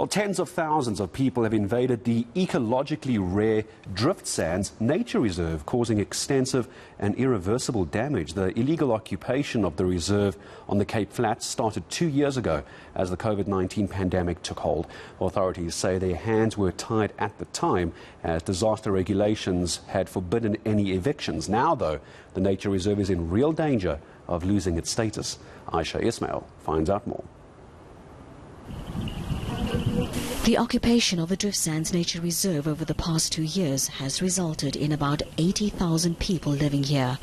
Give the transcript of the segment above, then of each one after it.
Well, tens of thousands of people have invaded the ecologically rare Driftsands Nature Reserve, causing extensive and irreversible damage. The illegal occupation of the reserve on the Cape Flats started 2 years ago as the COVID-19 pandemic took hold. Authorities say their hands were tied at the time as disaster regulations had forbidden any evictions. Now, though, the nature reserve is in real danger of losing its status. Ayesha Ismail finds out more. The occupation of the Driftsands Nature Reserve over the past 2 years has resulted in about 80,000 people living here.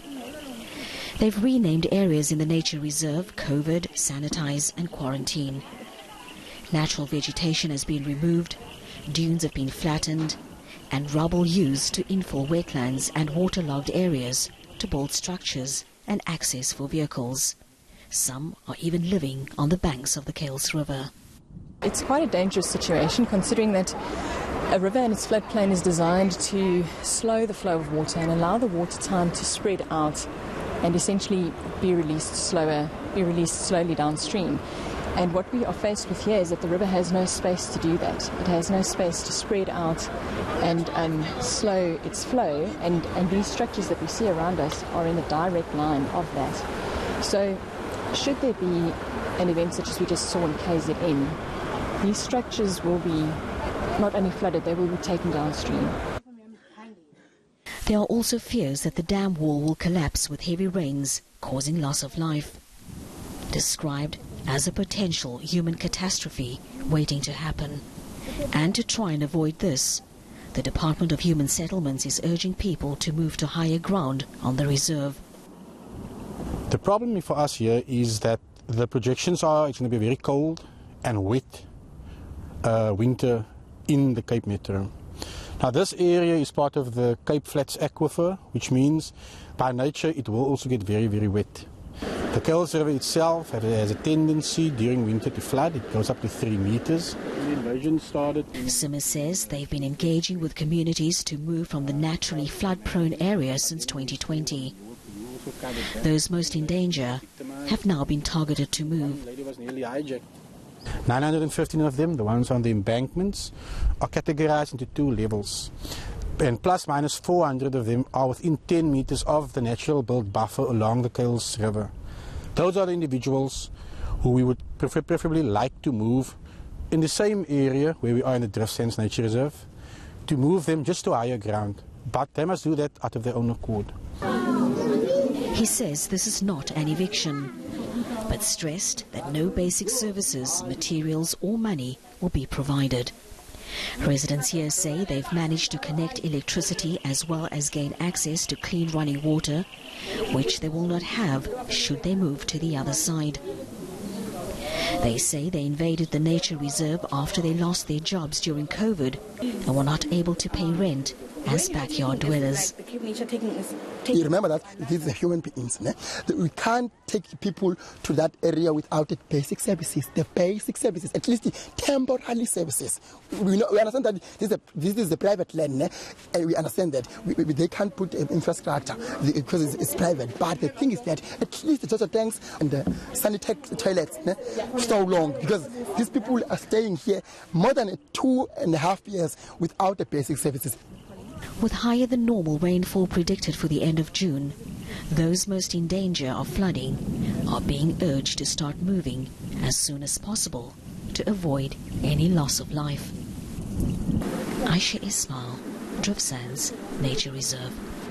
They've renamed areas in the nature reserve COVID, sanitize and quarantine. Natural vegetation has been removed, dunes have been flattened and rubble used to infill wetlands and waterlogged areas to build structures and access for vehicles. Some are even living on the banks of the Kales River. It's quite a dangerous situation, considering that a river and its floodplain is designed to slow the flow of water and allow the water time to spread out and essentially be released slowly downstream. And what we are faced with here is that the river has no space to do that. It has no space to spread out and slow its flow, and these structures that we see around us are in a direct line of that. So should there be an event such as we just saw in KZN, these structures will be not only flooded, they will be taken downstream. There are also fears that the dam wall will collapse with heavy rains, causing loss of life. Described as a potential human catastrophe waiting to happen. And to try and avoid this, the Department of Human Settlements is urging people to move to higher ground on the reserve. The problem for us here is that the projections are it's going to be very cold and wet winter in the Cape Metro. Now this area is part of the Cape Flats aquifer, which means by nature it will also get very, very wet. The Kales River itself has a tendency during winter to flood. It goes up to 3 meters. The invasion started. Simmer says they've been engaging with communities to move from the naturally flood-prone area since 2020. Those most in danger have now been targeted to move. 915 of them, the ones on the embankments, are categorized into 2 levels. And plus minus 400 of them are within 10 meters of the natural built buffer along the Kales River. Those are the individuals who we would preferably like to move in the same area where we are in the Driftsands Nature Reserve, to move them just to higher ground. But they must do that out of their own accord. He says this is not an eviction, but stressed that no basic services, materials or money will be provided. Residents here say they've managed to connect electricity as well as gain access to clean running water, which they will not have should they move to the other side. They say they invaded the nature reserve after they lost their jobs during COVID and were not able to pay rent as backyard dwellers. You remember that these are human beings. We can't take people to that area without the basic services, at least the temporary services. We understand that this is a private land, and we understand that they can't put infrastructure because it's private. But the thing is that at least the toilet tanks and the sanitary toilets so long, because these people are staying here more than 2.5 years without the basic services. With higher than normal rainfall predicted for the end of June, those most in danger of flooding are being urged to start moving as soon as possible to avoid any loss of life. Ayesha Ismail, Driftsands Nature Reserve.